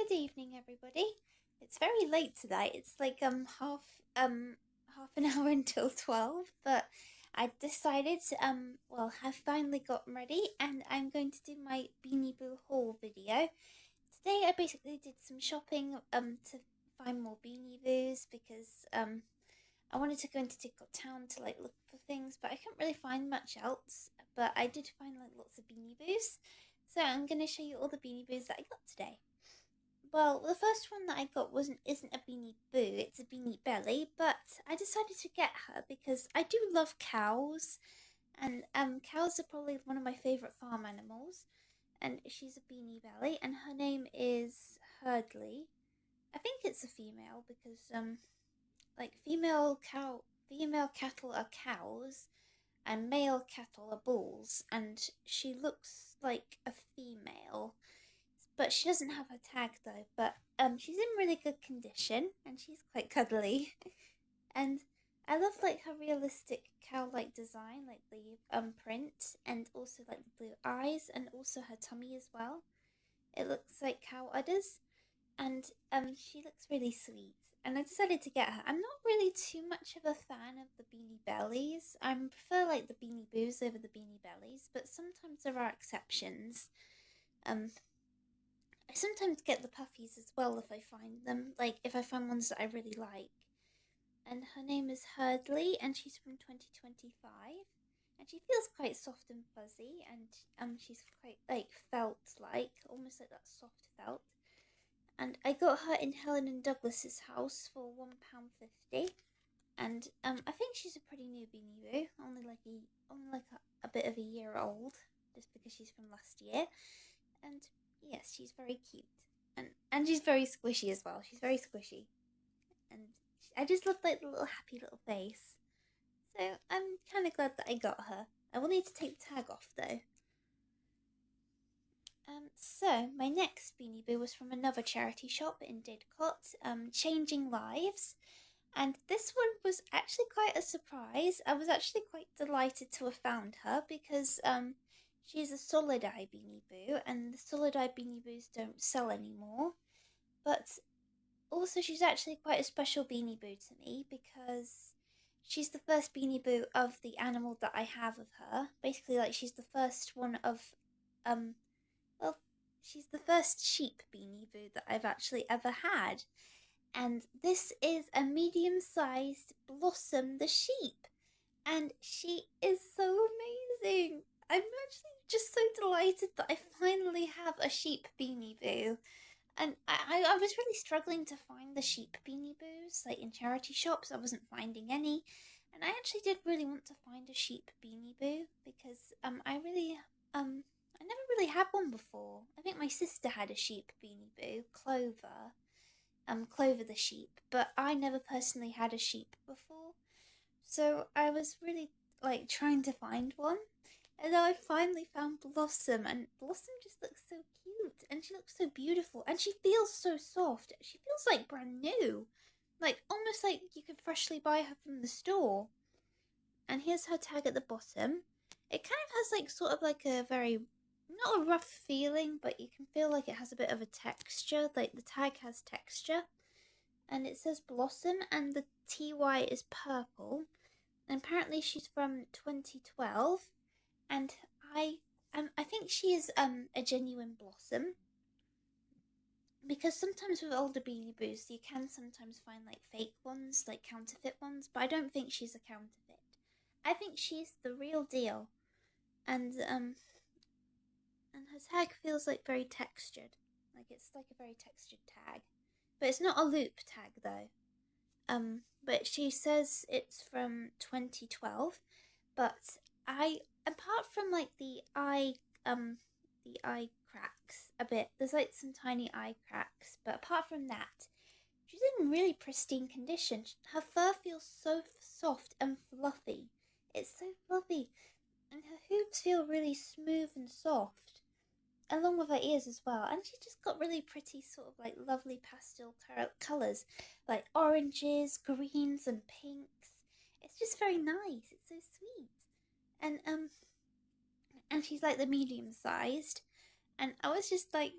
Good evening, everybody. It's very late today. It's like half an hour until 12, but I decided I've finally gotten ready and I'm going to do my Beanie Boo haul video. Today I basically did some shopping to find more Beanie Boos because I wanted to go into TikTok Town to like look for things, but I couldn't really find much else. But I did find like lots of Beanie Boos. So I'm gonna show you all the Beanie Boos that I got today. Well, the first one that I got isn't a Beanie Boo, it's a Beanie Belly, but I decided to get her because I do love cows, and cows are probably one of my favourite farm animals, and she's a Beanie Belly, and her name is Hurdley. I think it's a female because like female cattle are cows, and male cattle are bulls, and she looks like a female. But she doesn't have her tag though. But she's in really good condition and she's quite cuddly. And I love like her realistic cow-like design, like the print, and also like the blue eyes, and also her tummy as well. It looks like cow udders, and she looks really sweet. And I decided to get her. I'm not really too much of a fan of the Beanie Bellies. I prefer like the Beanie Boos over the Beanie Bellies, but sometimes there are exceptions. Um, I sometimes get the puffies as well if I find them, like if I find ones that I really like. And her name is Hurdley, and she's from 2025. And she feels quite soft and fuzzy, and she's quite like felt-like, almost like that soft felt. And I got her in Helen and Douglas's house for £1.50. And I think she's a pretty new Beanie Boo, only like a bit of a year old, just because she's from last year. And yes, she's very cute. And she's very squishy as well. She's very squishy. And I just love like the little happy little face. So I'm kind of glad that I got her. I will need to take the tag off though. So my next Beanie Boo was from another charity shop in Didcot, Changing Lives. And this one was actually quite a surprise. I was actually quite delighted to have found her because she's a solid eye Beanie Boo, and the solid eye Beanie Boos don't sell anymore. But also, she's actually quite a special Beanie Boo to me because she's the first Beanie Boo of the animal that I have of her. Basically, like she's the first one of, um, well, she's the first sheep Beanie Boo that I've actually ever had. And this is a medium-sized Blossom the sheep. And she is so amazing. I'm actually just so delighted that I finally have a sheep Beanie Boo. And I was really struggling to find the sheep Beanie Boos, like in charity shops. I wasn't finding any. And I actually did really want to find a sheep Beanie Boo because I never really had one before. I think my sister had a sheep Beanie Boo, Clover. Clover the sheep, but I never personally had a sheep before. So I was really like trying to find one. And then I finally found Blossom, and Blossom just looks so cute, and she looks so beautiful, and she feels so soft. She feels like brand new, like almost like you could freshly buy her from the store. And here's her tag at the bottom. It kind of has like sort of like a very, not a rough feeling, but you can feel like it has a bit of a texture, like the tag has texture. And it says Blossom, and the TY is purple. And apparently she's from 2012, and I think she is a genuine Blossom, because sometimes with older Beanie Boos you can sometimes find like fake ones, like counterfeit ones, but I don't think she's a counterfeit. I think she's the real deal, and her tag feels like very textured, like it's like a very textured tag, but it's not a loop tag though. But she says it's from 2012, but apart from like the eye cracks a bit, there's like some tiny eye cracks, but apart from that, she's in really pristine condition. Her fur feels so soft and fluffy. It's so fluffy, and her hooves feel really smooth and soft, along with her ears as well. And she's just got really pretty sort of like lovely pastel colours, like oranges, greens and pinks. It's just very nice. It's so sweet. And and she's like the medium sized. And I was just like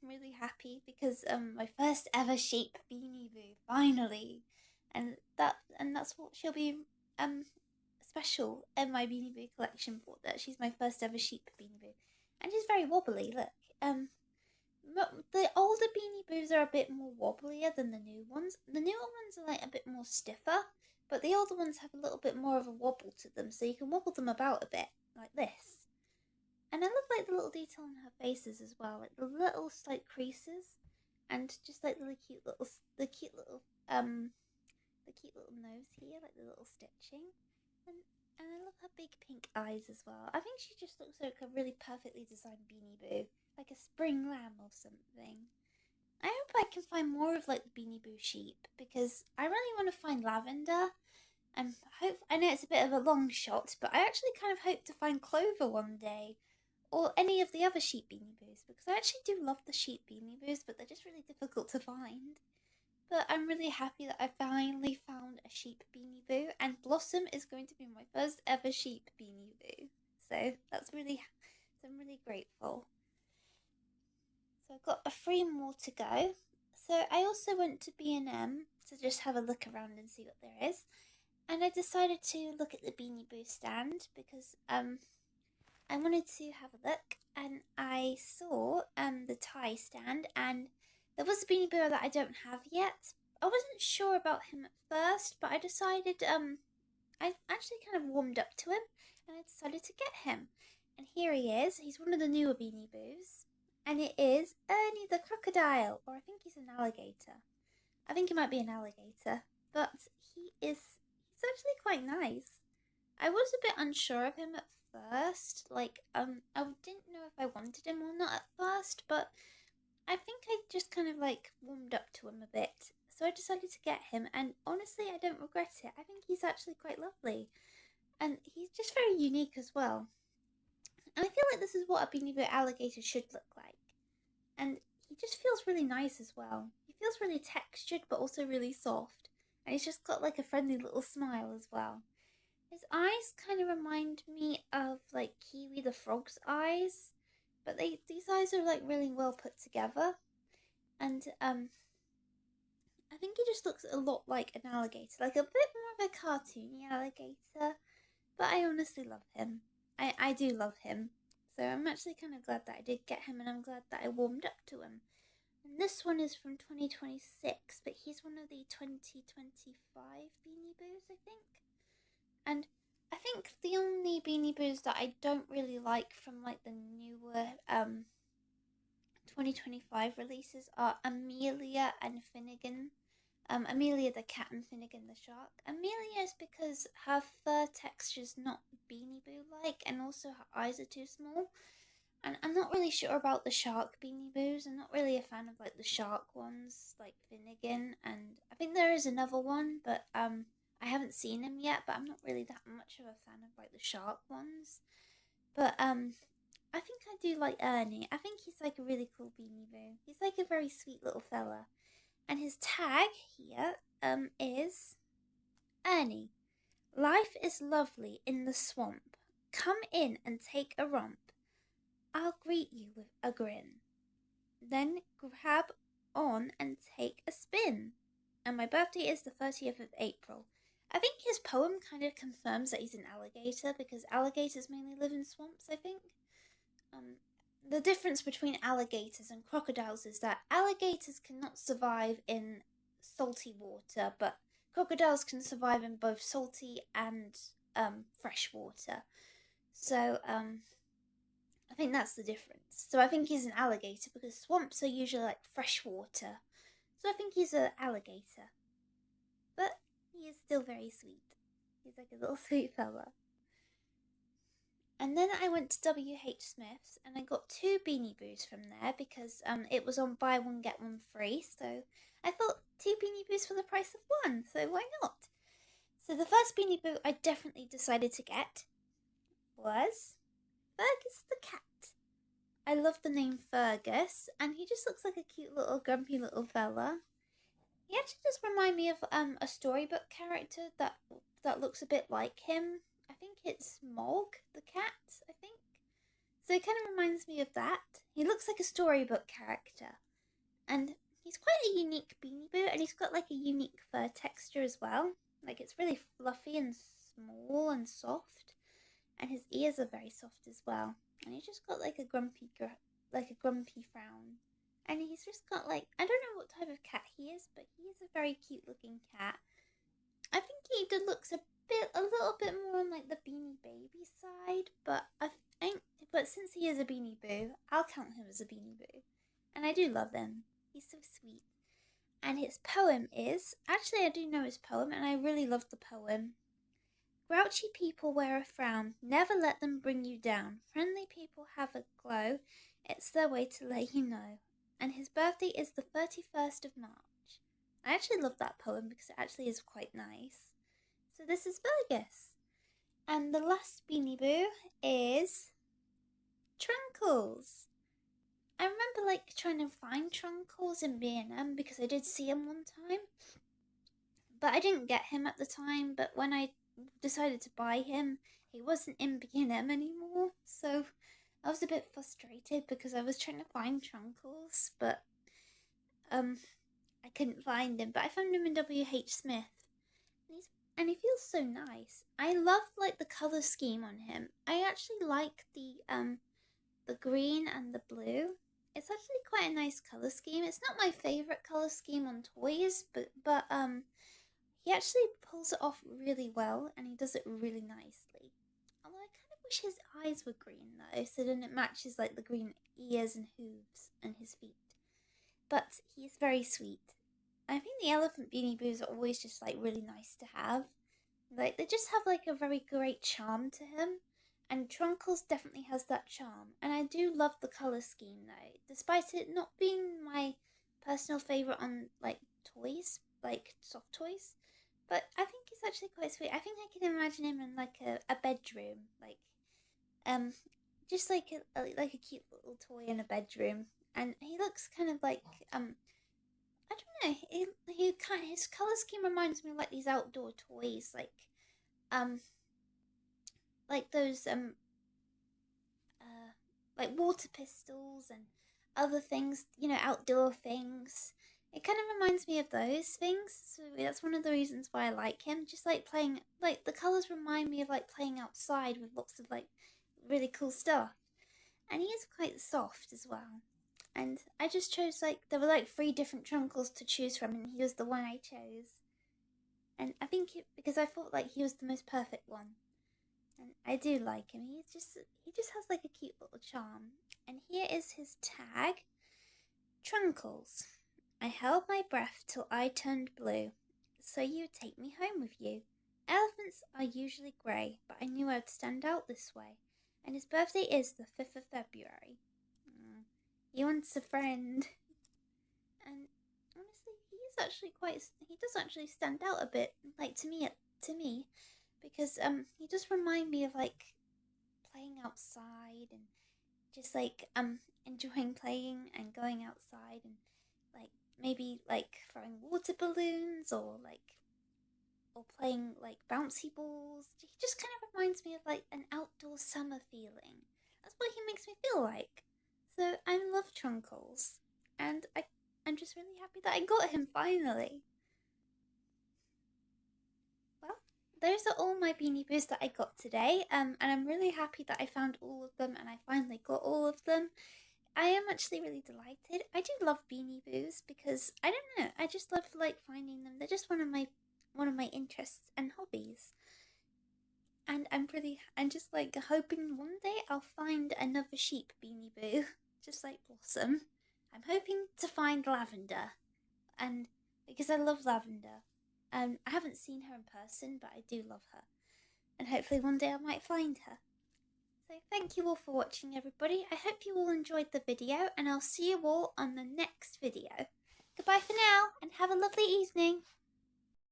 really happy because my first ever sheep Beanie Boo finally, and that's what she'll be um special in my Beanie Boo collection for, that she's my first ever sheep Beanie Boo, and she's very wobbly. Look, um the older Beanie Boos are a bit more wobblier than the new ones. The newer ones are like a bit more stiffer, but the older ones have a little bit more of a wobble to them, so you can wobble them about a bit like this. And I love like the little detail on her faces as well, like the little slight creases, and just like the cute little the cute little nose here, like the little stitching, and and I love her big pink eyes as well. I think she just looks like a really perfectly designed Beanie Boo, like a spring lamb or something. I hope I can find more of like the Beanie Boo sheep because I really want to find lavender. And hope I know it's a bit of a long shot, but I actually kind of hope to find Clover one day, or any of the other sheep Beanie Boos, because I actually do love the sheep Beanie Boos, but they're just really difficult to find. But I'm really happy that I finally found a sheep Beanie Boo, and Blossom is going to be my first ever sheep Beanie Boo. So I'm really grateful. So I've got 3 more to go. So I also went to B&M to just have a look around and see what there is. And I decided to look at the Beanie Boo stand because I wanted to have a look, and I saw the tie stand, and there was a Beanie Boo that I don't have yet. I wasn't sure about him at first, but I decided I actually kind of warmed up to him, and I decided to get him. And here he is. He's one of the newer Beanie Boos, and it is Ernie the crocodile, or I think he's an alligator. I think he might be an alligator, but he's actually quite nice. I was a bit unsure of him at first. I didn't know if I wanted him or not at first, but I think I just kind of like warmed up to him a bit. So I decided to get him, and honestly, I don't regret it. I think he's actually quite lovely, and he's just very unique as well. And I feel like this is what a Beanie Boo alligator should look like. And he just feels really nice as well. He feels really textured, but also really soft. And he's just got like a friendly little smile as well. His eyes kind of remind me of like Kiwi the frog's eyes, but these eyes are like really well put together, and I think he just looks a lot like an alligator, like a bit more of a cartoony alligator. But I honestly love him. I do love him. So I'm actually kind of glad that I did get him, and I'm glad that I warmed up to him. And this one is from 2026, but he's one of the 2025 Beanie Boos, I think. And I think the only Beanie Boos that I don't really like from like the newer 2025 releases are Amelia and Finnegan. Amelia the cat and Finnegan the shark. Amelia is because her fur texture's not Beanie Boo like, and also her eyes are too small. And I'm not really sure about the shark Beanie Boos. I'm not really a fan of like the shark ones, like Finnegan, and I think there is another one, but I haven't seen him yet. But I'm not really that much of a fan of like the shark ones. But I think I do like Ernie. I think he's like a really cool Beanie Boo. He's like a very sweet little fella, and his tag here is Ernie. Life is lovely in the swamp. Come in and take a romp. I'll greet you with a grin. Then grab on and take a spin. And my birthday is the 30th of April. I think his poem kind of confirms that he's an alligator because alligators mainly live in swamps, I think. The difference between alligators and crocodiles is that alligators cannot survive in salty water, but crocodiles can survive in both salty and fresh water. So I think that's the difference. So I think he's an alligator because swamps are usually like fresh water. So I think he's an alligator. But he is still very sweet. He's like a little sweet fella. And then I went to WH Smith's and I got 2 Beanie Boos from there because it was on buy one get one free. So I thought 2 Beanie Boos for the price of 1. So why not? So the first Beanie Boo I definitely decided to get was Fergus the cat. I love the name Fergus, and he just looks like a cute little grumpy little fella. He actually does remind me of a storybook character that looks a bit like him. I think it's Mog the cat, I think. So it kind of reminds me of that. He looks like a storybook character. And he's quite a unique Beanie Boo, and he's got like a unique fur texture as well. Like it's really fluffy and small and soft, and his ears are very soft as well. And he's just got like a grumpy frown. And he's just got like, I don't know what type of cat he is, but he is a very cute looking cat. I think he looks a little bit more on like the Beanie Baby side, but I think, but since he is a Beanie Boo, I'll count him as a Beanie Boo, and I do love him. He's so sweet. And his poem is, actually I do know his poem, and I really love the poem. Grouchy people wear a frown, never let them bring you down. Friendly people have a glow, it's their way to let you know. And his birthday is the 31st of March. I actually love that poem because it actually is quite nice. So this is Fergus. And the last Beanie Boo is Trunkles. I remember like trying to find Trunkles in B&M because I did see him one time. But I didn't get him at the time, but when I decided to buy him, he wasn't in B&M anymore. So I was a bit frustrated because I was trying to find Trunkles, but I couldn't find him. But I found him in WH Smith. And he feels so nice. I love like the color scheme on him. I actually like the green and the blue. It's actually quite a nice color scheme. It's not my favorite color scheme on toys, but he actually pulls it off really well, and he does it really nicely. Although I kind of wish his eyes were green though, so then it matches like the green ears and hooves and his feet. But he's very sweet. I think the elephant Beanie Boos are always just like really nice to have. Like they just have like a very great charm to him, and Trunkles definitely has that charm. And I do love the color scheme though, despite it not being my personal favorite on like toys, like soft toys. But I think he's actually quite sweet. I think I can imagine him in like a bedroom, like just like a cute little toy in a bedroom. And he looks kind of like I don't know. His color scheme reminds me of like these outdoor toys, um like those like water pistols and other things, you know, outdoor things. It kind of reminds me of those things, so that's one of the reasons why I like him. Just like playing, like the colors remind me of like playing outside with lots of like really cool stuff. And he is quite soft as well. And I just chose like, there were like 3 different Trunkles to choose from, and he was the one I chose. And I think because I thought like he was the most perfect one. And I do like him. He just has like a cute little charm. And here is his tag. Trunkles. I held my breath till I turned blue, so you'd take me home with you. Elephants are usually grey, but I knew I'd stand out this way. And his birthday is the 5th of February. He wants a friend. And honestly, he does actually stand out a bit, like to me, because he does remind me of like playing outside and just like enjoying playing and going outside and like maybe like throwing water balloons or playing like bouncy balls. He just kind of reminds me of like an outdoor summer feeling. That's what he makes me feel like. So I love Trunkles, and I'm just really happy that I got him finally. Well, those are all my Beanie Boos that I got today, and I'm really happy that I found all of them and I finally got all of them. I am actually really delighted. I do love Beanie Boos because I don't know, I just love like finding them. They're just one of my interests and hobbies. And I'm just like hoping one day I'll find another sheep Beanie Boo, just like Blossom. I'm hoping to find Lavender, and because I love Lavender. I haven't seen her in person, but I do love her. And hopefully one day I might find her. So thank you all for watching, everybody. I hope you all enjoyed the video, and I'll see you all on the next video. Goodbye for now, and have a lovely evening.